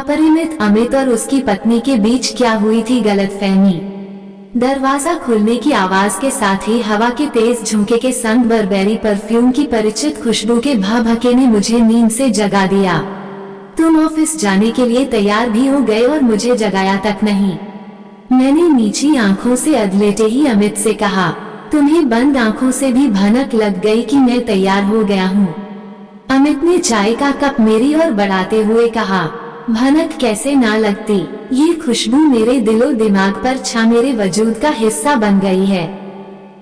अपरिमित अमित और उसकी पत्नी के बीच क्या हुई थी गलतफहमी। दरवाजा खुलने की आवाज के साथ ही हवा के तेज झोंके के संग बर्बेरी परफ्यूम की परिचित खुशबू के भभके ने मुझे नींद से जगा दिया। तुम ऑफिस जाने के लिए तैयार भी हो गए और मुझे जगाया तक नहीं। मैंने नीची आंखों से अधलेटे ही अमित से कहा, तुम्हें बंद आंखों से भी भनक लग गई कि मैं तैयार हो गया हूँ। अमित ने चाय का कप मेरी ओर बढ़ाते हुए कहा, भनक कैसे ना लगती, ये खुशबू मेरे दिलो दिमाग पर छा मेरे वजूद का हिस्सा बन गई है।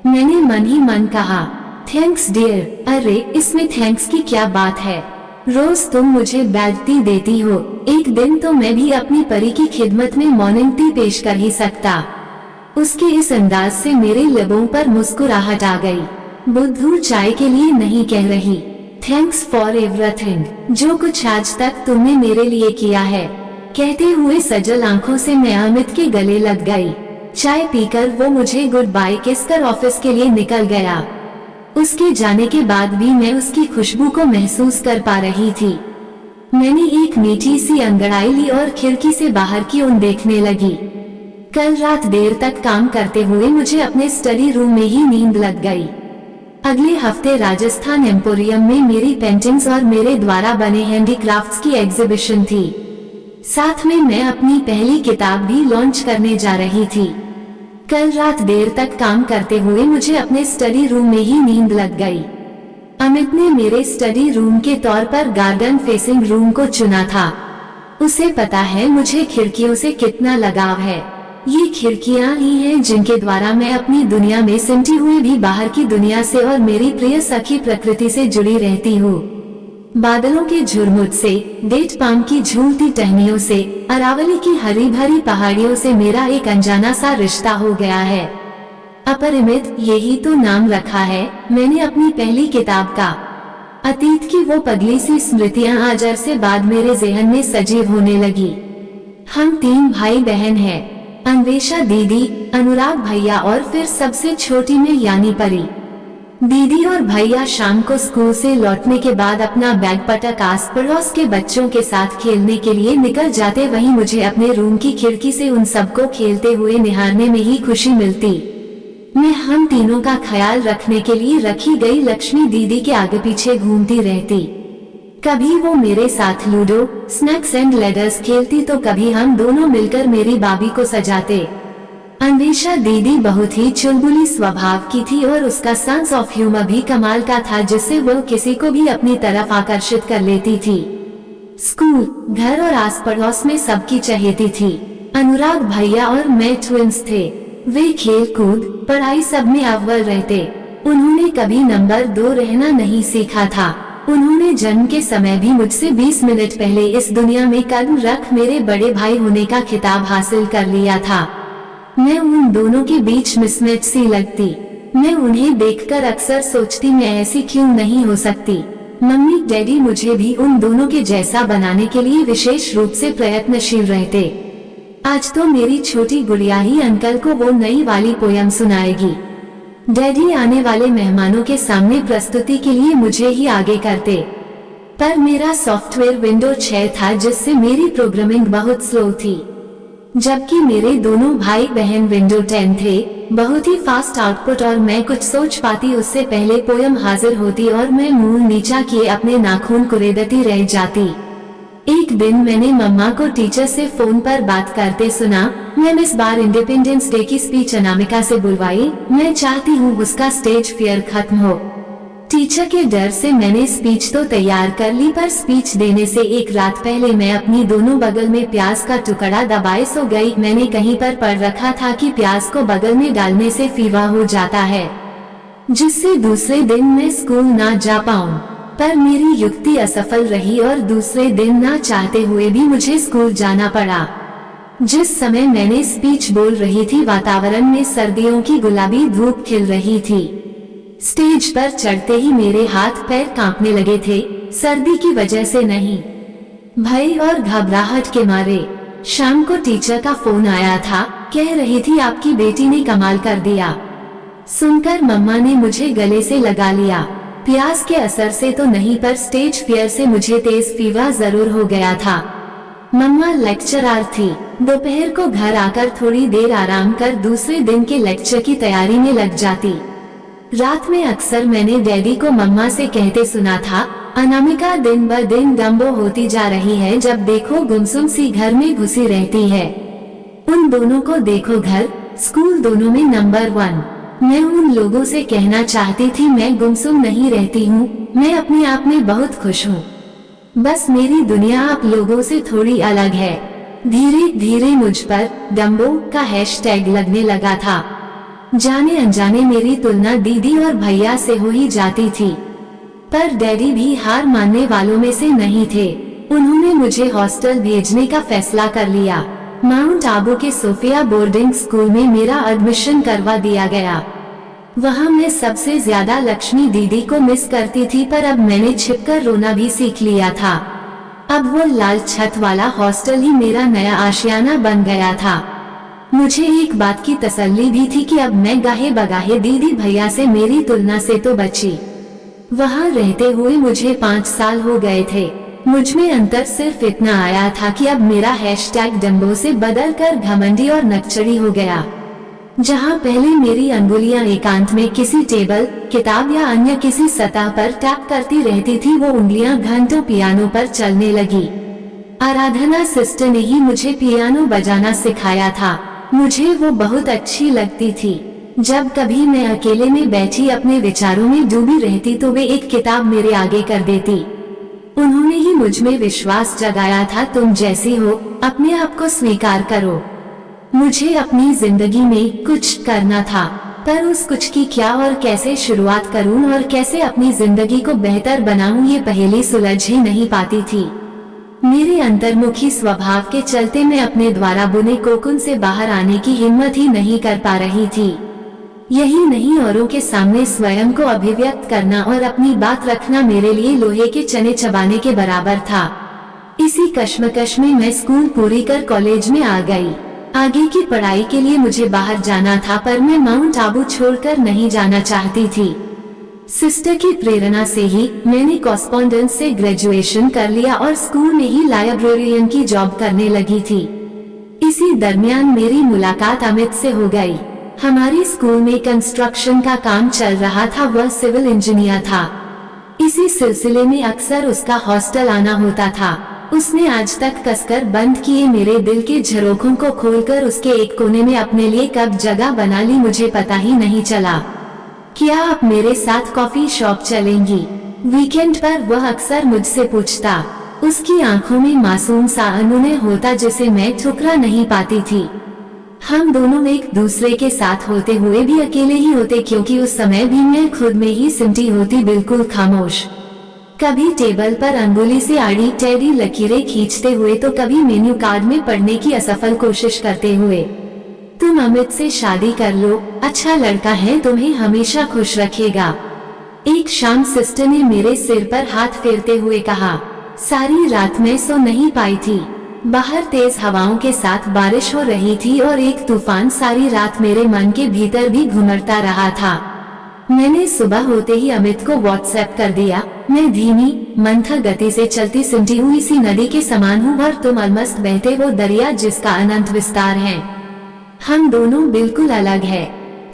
मैंने मन ही मन कहा, थैंक्स डियर। अरे इसमें थैंक्स की क्या बात है, रोज तुम मुझे बेइज्जती देती हो, एक दिन तो मैं भी अपनी परी की खिदमत में मॉर्निंग टी पेश कर ही सकता। उसके इस अंदाज से मेरे लबों पर मुस्कुराहट आ गई। बुद्धू चाय के लिए नहीं कह रही, थैंक्स फॉर एवरीथिंग, जो कुछ आज तक तुमने मेरे लिए किया है। कहते हुए सजल आंखों से मैं अमित के गले लग गई। चाय पीकर वो मुझे गुड बाय किस कर ऑफिस के लिए निकल गया। उसके जाने के बाद भी मैं उसकी खुशबू को महसूस कर पा रही थी। मैंने एक मीठी सी अंगड़ाई ली और खिड़की से बाहर की ओर देखने लगी। कल रात देर तक काम करते हुए मुझे अपने स्टडी रूम में ही नींद लग गई। अगले हफ्ते राजस्थान एम्पोरियम में मेरी पेंटिंग्स और मेरे द्वारा बने हैंडीक्राफ्ट्स की एग्जीबिशन थी। साथ में मैं अपनी पहली किताब भी लॉन्च करने जा रही थी। कल रात देर तक काम करते हुए मुझे अपने स्टडी रूम में ही नींद लग गई। अमित ने मेरे स्टडी रूम के तौर पर गार्डन फेसिंग रूम को चुना था। उसे पता है मुझे खिड़कियों से कितना लगाव है। ये खिड़कियां ही हैं जिनके द्वारा मैं अपनी दुनिया में सिमटी हुई भी बाहर की दुनिया से और मेरी प्रिय सखी प्रकृति से जुड़ी रहती हूँ। बादलों के झुरमुट से, डेट पाम की झूलती टहनियों से, अरावली की हरी भरी पहाड़ियों से मेरा एक अनजाना सा रिश्ता हो गया है। अपरिमित, यही तो नाम रखा है मैंने अपनी पहली किताब का। अतीत की वो पगली सी स्मृतियां आज अरसे बाद मेरे ज़हन में सजीव होने लगी। हम 3 भाई बहन हैं, अन्वेषा दीदी, अनुराग भैया और फिर सबसे छोटी मैं यानी परी। दीदी और भैया शाम को स्कूल से लौटने के बाद अपना बैग पटक आस पड़ोस के बच्चों के साथ खेलने के लिए निकल जाते। वहीं मुझे अपने रूम की खिड़की से उन सबको खेलते हुए निहारने में ही खुशी मिलती। मैं हम तीनों का ख्याल रखने के लिए रखी गई लक्ष्मी दीदी के आगे पीछे घूमती रहती। कभी वो मेरे साथ लूडो, स्नैक्स एंड लैडर्स खेलती तो कभी हम दोनों मिलकर मेरी बाबी को सजाते। अन्वेषा दीदी बहुत ही चुलबुली स्वभाव की थी और उसका सेंस ऑफ ह्यूमर भी कमाल का था, जिससे वो किसी को भी अपनी तरफ आकर्षित कर लेती थी। स्कूल, घर और आस पड़ोस में सबकी चहेती थी। अनुराग भैया और मैं ट्विंस थे। वे खेल कूद, पढ़ाई सब में अव्वल रहते। उन्होंने कभी नंबर 2 रहना नहीं सीखा था। उन्होंने जन्म के समय भी मुझसे 20 मिनट पहले इस दुनिया में कदम रख मेरे बड़े भाई होने का खिताब हासिल कर लिया था। मैं उन दोनों के बीच मिसमैच सी लगती। मैं उन्हें देखकर अक्सर सोचती मैं ऐसी क्यों नहीं हो सकती। मम्मी डैडी मुझे भी उन दोनों के जैसा बनाने के लिए विशेष रूप से प्रयत्नशील रहते। आज तो मेरी छोटी गुड़िया ही अंकल को वो नई वाली पोयम सुनाएगी। डैडी आने वाले मेहमानों के सामने प्रस्तुति के लिए मुझे ही आगे करते, पर मेरा सॉफ्टवेयर विंडो 6 था जिससे मेरी प्रोग्रामिंग बहुत स्लो थी, जबकि मेरे दोनों भाई बहन विंडो 10 थे। बहुत ही फास्ट आउटपुट और मैं कुछ सोच पाती उससे पहले पोयम हाजिर होती और मैं मुंह नीचा किए अपने नाखून कुरेदती रह जाती। एक दिन मैंने मम्मा को टीचर से फोन पर बात करते सुना। मैम इस बार इंडिपेंडेंस डे की स्पीच अनामिका से बुलवाई, मैं चाहती हूँ उसका स्टेज फियर खत्म हो। टीचर के डर से मैंने स्पीच तो तैयार कर ली, पर स्पीच देने से एक रात पहले मैं अपनी दोनों बगल में प्याज का टुकड़ा दबाए सो गई। मैंने कहीं पर पढ़ रखा था कि प्याज को बगल में डालने से फीवर हो जाता है, जिससे दूसरे दिन मैं स्कूल ना जा पाऊँ। पर मेरी युक्ति असफल रही और दूसरे दिन ना चाहते हुए भी मुझे स्कूल जाना पड़ा। जिस समय मैंने स्पीच बोल रही थी वातावरण में सर्दियों की गुलाबी धूप खिल रही थी। स्टेज पर चढ़ते ही मेरे हाथ पैर कांपने लगे थे, सर्दी की वजह से नहीं, भय और घबराहट के मारे। शाम को टीचर का फोन आया था, कह रही थी आपकी बेटी ने कमाल कर दिया। सुनकर मम्मा ने मुझे गले से लगा लिया। प्याज के असर से तो नहीं, पर स्टेज फियर से मुझे तेज फीवर जरूर हो गया था। मम्मा लेक्चरर थी। दोपहर को घर आकर थोड़ी देर आराम कर दूसरे दिन के लेक्चर की तैयारी में लग जाती। रात में अक्सर मैंने डैडी को मम्मा से कहते सुना था, अनामिका दिन ब दिन डम्बो होती जा रही है, जब देखो गुमसुम सी घर में घुसी रहती है। उन दोनों को देखो, घर स्कूल दोनों में नंबर 1। मैं उन लोगों से कहना चाहती थी मैं गुमसुम नहीं रहती हूँ, मैं अपने आप में बहुत खुश हूँ। बस मेरी दुनिया आप लोगों से थोड़ी अलग है। धीरे धीरे मुझ पर डम्बो का हैशटैग लगने लगा था। जाने अनजाने मेरी तुलना दीदी और भैया से हो ही जाती थी। पर डैडी भी हार मानने वालों में से नहीं थे। उन्होंने मुझे हॉस्टल भेजने का फैसला कर लिया। माउंट आबू के सोफिया बोर्डिंग स्कूल में मेरा एडमिशन करवा दिया गया। वहाँ मैं सबसे ज्यादा लक्ष्मी दीदी को मिस करती थी, पर अब मैंने छिपकर रोना भी सीख लिया था। अब वो लाल छत वाला हॉस्टल ही मेरा नया आशियाना बन गया था। मुझे एक बात की तसल्ली भी थी कि अब मैं गाहे बगाहे दीदी भैया से मेरी तुलना से तो बची। वहाँ रहते हुए मुझे 5 साल हो गए थे। मुझ में अंतर सिर्फ इतना आया था कि अब मेरा हैशटैग डम्बो से बदल कर घमंडी और नकचड़ी हो गया। जहाँ पहले मेरी अंगुलियां एकांत में किसी टेबल, किताब या अन्य किसी सतह पर टैप करती रहती थी, वो उंगलियां घंटों पियानो पर चलने लगी। आराधना सिस्टर ने ही मुझे पियानो बजाना सिखाया था। मुझे वो बहुत अच्छी लगती थी। जब कभी मैं अकेले में बैठी अपने विचारों में डूबी रहती तो वे एक किताब मेरे आगे कर देती। उन्होंने ही मुझ में विश्वास जगाया था, तुम जैसी हो अपने आप को स्वीकार करो। मुझे अपनी जिंदगी में कुछ करना था, पर उस कुछ की क्या और कैसे शुरुआत करूं और कैसे अपनी जिंदगी को बेहतर बनाऊं, ये पहेली सुलझ ही नहीं पाती थी। मेरे अंतर्मुखी स्वभाव के चलते मैं अपने द्वारा बुने कोकुन से बाहर आने की हिम्मत ही नहीं कर पा रही थी। यही नहीं, औरों के सामने स्वयं को अभिव्यक्त करना और अपनी बात रखना मेरे लिए लोहे के चने चबाने के बराबर था। इसी कश्मकश में मैं स्कूल पूरी कर कॉलेज में आ गई। आगे की पढ़ाई के लिए मुझे बाहर जाना था, पर मैं माउंट आबू छोड़कर नहीं जाना चाहती थी। सिस्टर की प्रेरणा से ही मैंने कॉरेस्पॉन्डेंस से ग्रेजुएशन कर लिया और स्कूल में ही लाइब्रेरियन की जॉब करने लगी थी। इसी दरमियान मेरी मुलाकात अमित से हो गई। हमारी स्कूल में कंस्ट्रक्शन का काम चल रहा था, वह सिविल इंजीनियर था। इसी सिलसिले में अक्सर उसका हॉस्टल आना होता था। उसने आज तक कसकर बंद किए मेरे दिल के झरोखों को खोलकर उसके एक कोने में अपने लिए कब जगह बना ली, मुझे पता ही नहीं चला। क्या आप मेरे साथ कॉफी शॉप चलेंगी? वीकेंड पर वह अक्सर मुझसे पूछता। उसकी आंखों में मासूम सा अनूने होता जिसे मैं ठुकरा नहीं पाती थी। हम दोनों एक दूसरे के साथ होते हुए भी अकेले ही होते, क्योंकि उस समय भी मैं खुद में ही सिमटी होती, बिल्कुल खामोश। कभी टेबल पर अंगुली से आड़ी टेढ़ी लकीरें खींचते हुए, तो कभी मेन्यू कार्ड में पढ़ने की असफल कोशिश करते हुए। तुम अमित से शादी कर लो, अच्छा लड़का है, तुम्हें हमेशा खुश रखेगा। एक शाम सिस्टर ने मेरे सिर पर हाथ फेरते हुए कहा। सारी रात मैं सो नहीं पाई थी। बाहर तेज हवाओं के साथ बारिश हो रही थी और एक तूफान सारी रात मेरे मन के भीतर भी घुमड़ता रहा था। मैंने सुबह होते ही अमित को व्हाट्सएप कर दिया, मैं धीमी मंथर गति से चलती सिमटी हुई सी नदी के समान हूँ और तुम अलमस्त बहते वो दरिया जिसका अनंत विस्तार है। हम दोनों बिल्कुल अलग है।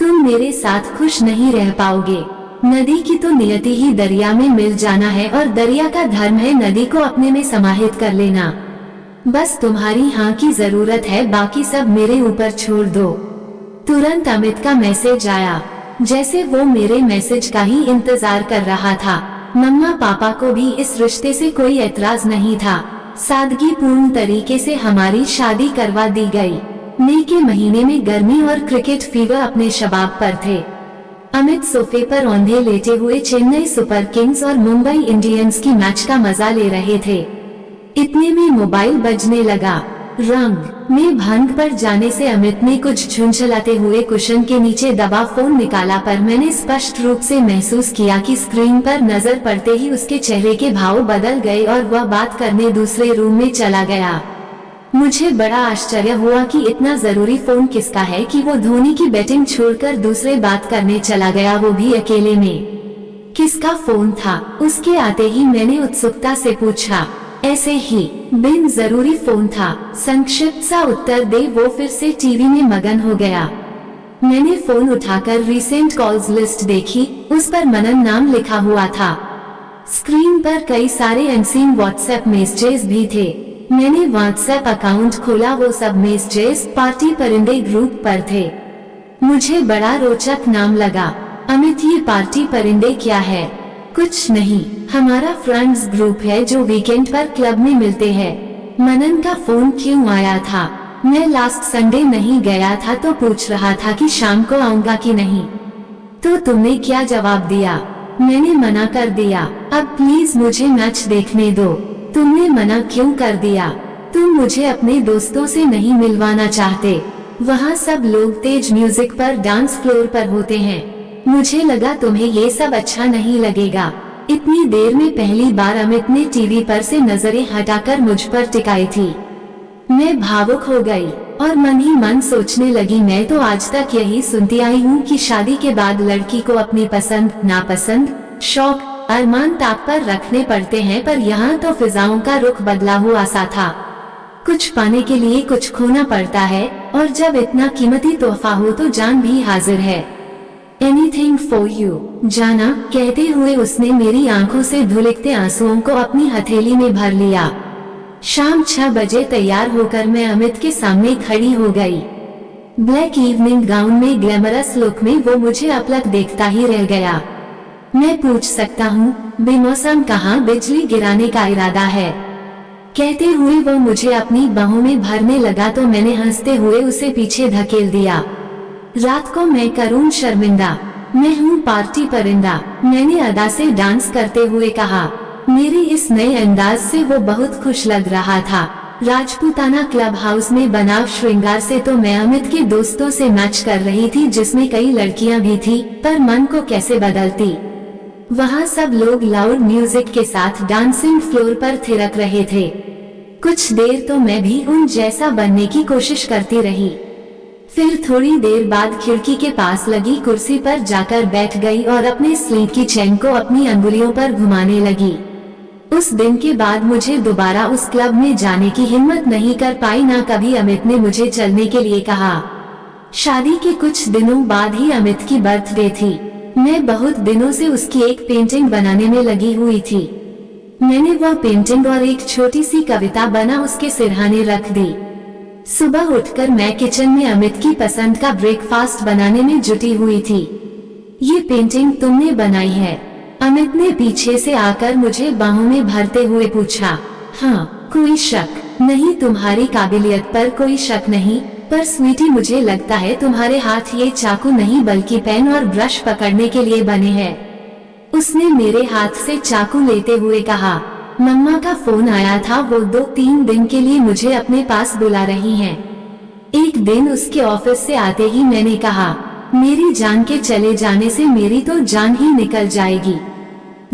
तुम मेरे साथ खुश नहीं रह पाओगे। नदी की तो नियति ही दरिया में मिल जाना है और दरिया का धर्म है नदी को अपने में समाहित कर लेना। बस तुम्हारी हाँ की जरूरत है, बाकी सब मेरे ऊपर छोड़ दो। तुरंत अमित का मैसेज आया, जैसे वो मेरे मैसेज का ही इंतजार कर रहा था। मम्मा पापा को भी इस रिश्ते से कोई एतराज नहीं था। सादगी पूर्ण तरीके से हमारी शादी करवा दी गई। मई के महीने में गर्मी और क्रिकेट फीवर अपने शबाब पर थे। अमित सोफे पर औंधे लेटे हुए चेन्नई सुपर किंग्स और मुंबई इंडियंस की मैच का मजा ले रहे थे। इतने में मोबाइल बजने लगा। रंग में भंग पर जाने से अमित ने कुछ झुंझलाते हुए कुशन के नीचे दबा फोन निकाला, पर मैंने स्पष्ट रूप से महसूस किया कि स्क्रीन पर नजर पड़ते ही उसके चेहरे के भाव बदल गए और वह बात करने दूसरे रूम में चला गया। मुझे बड़ा आश्चर्य हुआ कि इतना जरूरी फोन किसका है कि वो धोनी की बैटिंग छोड़कर दूसरे बात करने चला गया, वो भी अकेले में। किसका फोन था? उसके आते ही मैंने उत्सुकता से पूछा। ऐसे ही बिन जरूरी फोन था, संक्षिप्त सा उत्तर दे वो फिर से टीवी में मगन हो गया। मैंने फोन उठाकर रिसेंट कॉल्स लिस्ट देखी, उस पर मनन नाम लिखा हुआ था। स्क्रीन पर कई सारे अनसीन व्हाट्सएप मैसेजेस भी थे। मैंने व्हाट्सएप अकाउंट खोला, वो सब मैसेजेस पार्टी परिंदे ग्रुप पर थे। मुझे बड़ा रोचक नाम लगा। अमित, ये पार्टी परिंदे क्या है? कुछ नहीं, हमारा फ्रेंड्स ग्रुप है जो वीकेंड पर क्लब में मिलते हैं। मनन का फोन क्यों आया था? मैं लास्ट संडे नहीं गया था तो पूछ रहा था कि शाम को आऊंगा कि नहीं। तो तुमने क्या जवाब दिया? मैंने मना कर दिया। अब प्लीज मुझे मैच देखने दो। तुमने मना क्यों कर दिया? तुम मुझे अपने दोस्तों से नहीं मिलवाना चाहते? वहाँ सब लोग तेज म्यूजिक पर डांस फ्लोर पर होते हैं। मुझे लगा तुम्हें ये सब अच्छा नहीं लगेगा। इतनी देर में पहली बार अमित ने टीवी पर से नजरें हटाकर मुझ पर टिकाई थी। मैं भावुक हो गई और मन ही मन सोचने लगी, मैं तो आज तक यही सुनती आई हूँ कि शादी के बाद लड़की को अपनी पसंद, नापसंद, शौक, अरमान ताक पर रखने पड़ते हैं, पर यहाँ तो फिजाओं का रुख बदला हुआ सा था। कुछ पाने के लिए कुछ खोना पड़ता है, और जब इतना कीमती तोहफा हो तो जान भी हाजिर है। एनीथिंग फॉर यू जाना, कहते हुए उसने मेरी आंखों से धुलकते आंसुओं को अपनी हथेली में भर लिया। शाम 6 बजे तैयार होकर मैं अमित के सामने खड़ी हो गई। ब्लैक इवनिंग गाउन में ग्लैमरस लुक में वो मुझे अपलक देखता ही रह गया। मैं पूछ सकता हूँ, बेमौसम कहाँ बिजली गिराने का इरादा है? कहते हुए वो मुझे अपनी बाहों में भरने लगा तो मैंने हंसते हुए उसे पीछे धकेल दिया। रात को मैं करूँ शर्मिंदा, मैं हूँ पार्टी परिंदा, मैंने अदा से डांस करते हुए कहा। मेरी इस नए अंदाज से वो बहुत खुश लग रहा था। राजपूताना क्लब हाउस में बनाव श्रृंगार से तो मैं अमित के दोस्तों से मैच कर रही थी, जिसमें कई लड़कियां भी थी, पर मन को कैसे बदलती। वहाँ सब लोग लाउड म्यूजिक के साथ डांसिंग फ्लोर पर थिरक रहे थे। कुछ देर तो मैं भी उन जैसा बनने की कोशिश करती रही। फिर थोड़ी देर बाद खिड़की के पास लगी कुर्सी पर जाकर बैठ गई और अपने स्लीव की चेन को अपनी अंगुलियों पर घुमाने लगी। उस दिन के बाद मुझे दोबारा उस क्लब में जाने की हिम्मत नहीं कर पाई, ना कभी अमित ने मुझे चलने के लिए कहा। शादी के कुछ दिनों बाद ही अमित की बर्थडे थी। मैं बहुत दिनों से उसकी एक पेंटिंग बनाने में लगी हुई थी। मैंने वह पेंटिंग और एक छोटी सी कविता बना उसके सिरहाने रख दी। सुबह उठकर मैं किचन में अमित की पसंद का ब्रेकफास्ट बनाने में जुटी हुई थी। ये पेंटिंग तुमने बनाई है? अमित ने पीछे से आकर मुझे बाहों में भरते हुए पूछा। हाँ, कोई शक नहीं, तुम्हारी काबिलियत पर कोई शक नहीं, पर स्वीटी मुझे लगता है तुम्हारे हाथ ये चाकू नहीं बल्कि पेन और ब्रश पकड़ने के लिए बने हैं। उसने मेरे हाथ से चाकू लेते हुए कहा। मम्मा का फोन आया था, वो 2-3 दिन के लिए मुझे अपने पास बुला रही हैं। एक दिन उसके ऑफिस से आते ही मैंने कहा, मेरी जान के चले जाने से मेरी तो जान ही निकल जाएगी।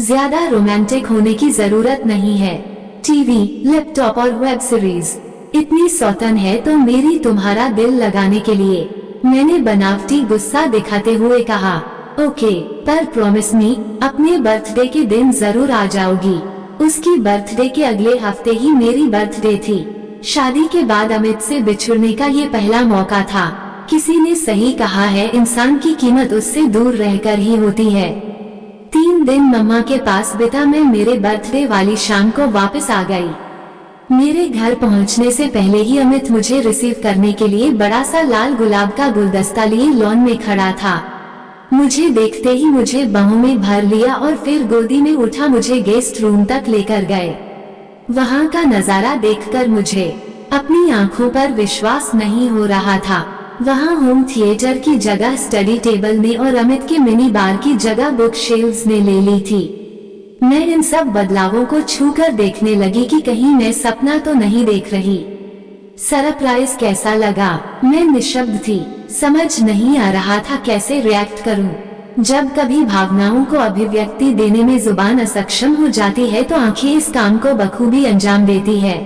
ज्यादा रोमांटिक होने की जरूरत नहीं है। टीवी, लैपटॉप और वेब सीरीज इतनी सौतन है तो मेरी तुम्हारा दिल लगाने के लिए। मैंने बनावटी गुस्सा दिखाते हुए कहा। ओके, पर प्रॉमिस मी, अपने बर्थडे के दिन जरूर आ जाओगी। उसकी बर्थडे के अगले हफ्ते ही मेरी बर्थडे थी। शादी के बाद अमित से बिछुड़ने का ये पहला मौका था। किसी ने सही कहा है, इंसान की कीमत उससे दूर रहकर ही होती है। 3 दिन मम्मा के पास बिता मैं मेरे बर्थडे वाली शाम को वापस आ गई। मेरे घर पहुंचने से पहले ही अमित मुझे रिसीव करने के लिए बड़ा सा लाल गुलाब का गुलदस्ता लिए लॉन में खड़ा था। मुझे देखते ही मुझे बाहों में भर लिया और फिर गोदी में उठा मुझे गेस्ट रूम तक लेकर गए। वहाँ का नजारा देखकर मुझे अपनी आंखों पर विश्वास नहीं हो रहा था। वहाँ होम थिएटर की जगह स्टडी टेबल ने और अमित के मिनी बार की जगह बुक शेल्व्स ने ले ली थी। मैं इन सब बदलावों को छूकर देखने लगी कि कहीं मैं सपना तो नहीं देख रही। सरप्राइज कैसा लगा? मैं निशब्द थी, समझ नहीं आ रहा था कैसे रिएक्ट करूं। जब कभी भावनाओं को अभिव्यक्ति देने में जुबान असक्षम हो जाती है तो आंखें इस काम को बखूबी अंजाम देती है।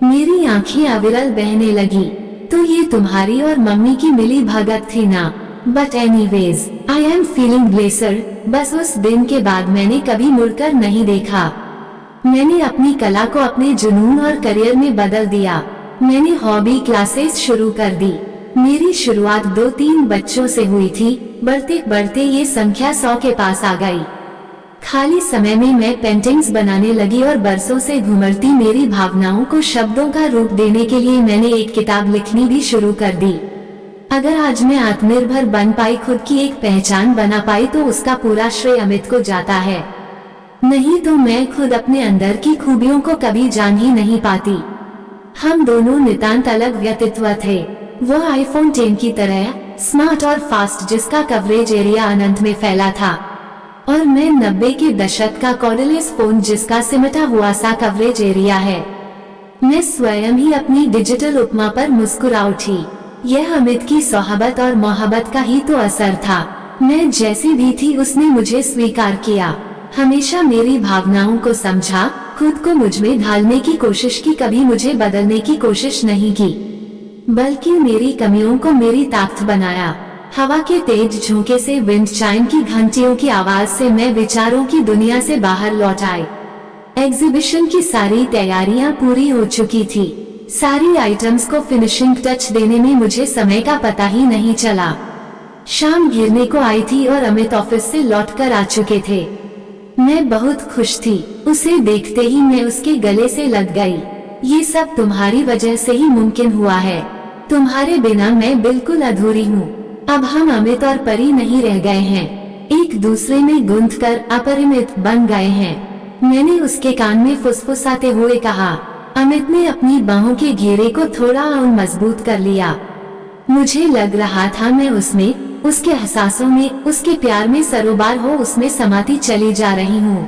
मेरी आंखें अविरल बहने लगी। तो ये तुम्हारी और मम्मी की मिली भगत थी ना? But anyways, I am feeling blessed. बस उस दिन के बाद मैंने कभी मुड़कर नहीं देखा। मैंने अपनी कला को अपने जुनून और करियर में बदल दिया। मैंने हॉबी क्लासेस शुरू कर दी। मेरी शुरुआत 2-3 बच्चों से हुई थी, बढ़ते बढ़ते ये संख्या 100 के पास आ गई। खाली समय में मैं पेंटिंग्स बनाने लगी और बरसों से घुमरती मेरी भावनाओं को शब्दों का रूप देने के लिए मैंने एक किताब लिखनी भी शुरू कर दी। अगर आज मैं आत्मनिर्भर बन पाई, खुद की एक पहचान बना पाई, तो उसका पूरा श्रेय अमित को जाता है। नहीं तो मैं खुद अपने अंदर की खूबियों को कभी जान ही नहीं पाती। हम दोनों नितांत अलग व्यक्तित्व थे। वो आईफोन 10 की तरह स्मार्ट और फास्ट, जिसका कवरेज एरिया अनंत में फैला था, और मैं 90 के दशक का कॉर्डलेस फोन, जिसका सिमटा हुआ सा कवरेज एरिया है। मैं स्वयं ही अपनी डिजिटल उपमा पर मुस्कुरा उठी। यह अमित की सोहबत और मोहब्बत का ही तो असर था। मैं जैसी भी थी उसने मुझे स्वीकार किया, हमेशा मेरी भावनाओं को समझा, खुद को मुझ में ढालने की कोशिश की, कभी मुझे बदलने की कोशिश नहीं की, बल्कि मेरी कमियों को मेरी ताकत बनाया। हवा के तेज झोंके से, विंड चाइम की घंटियों की आवाज से मैं विचारों की दुनिया से बाहर लौट आई। एग्जीबिशन की सारी तैयारियां पूरी हो चुकी थी। सारी आइटम्स को फिनिशिंग टच देने में मुझे समय का पता ही नहीं चला। शाम गिरने को आई थी और अमित ऑफिस से लौटकर आ चुके थे। मैं बहुत खुश थी। उसे देखते ही मैं उसके गले से लग गई। ये सब तुम्हारी वजह से ही मुमकिन हुआ है। तुम्हारे बिना मैं बिल्कुल अधूरी हूँ। अब हम अमित और परी नहीं रह गए हैं, एक दूसरे में गूंथकर अपरिमित बन गए हैं। मैंने उसके कान में फुसफुसाते हुए कहा। अमित ने अपनी बाहों के घेरे को थोड़ा और मजबूत कर लिया। मुझे लग रहा था मैं उसमें, उसके एहसासों में, उसके प्यार में सरोबार हो उसमें समाती चली जा रही हूँ।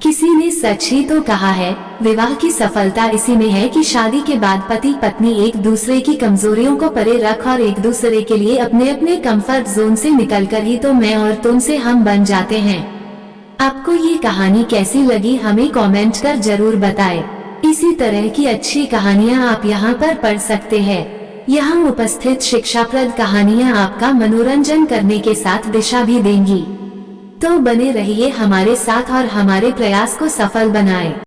किसी ने सच ही तो कहा है, विवाह की सफलता इसी में है कि शादी के बाद पति पत्नी एक दूसरे की कमजोरियों को परे रख और एक दूसरे के लिए अपने अपने कंफर्ट जोन से निकलकर ही तो मैं और तुम से हम बन जाते हैं। आपको ये कहानी कैसी लगी हमें कमेंट कर जरूर बताएं। इसी तरह की अच्छी कहानियाँ आप यहाँ पर पढ़ सकते हैं। यहाँ उपस्थित शिक्षाप्रद कहानियाँ आपका मनोरंजन करने के साथ दिशा भी देंगी। तो बने रहिए हमारे साथ और हमारे प्रयास को सफल बनाएं।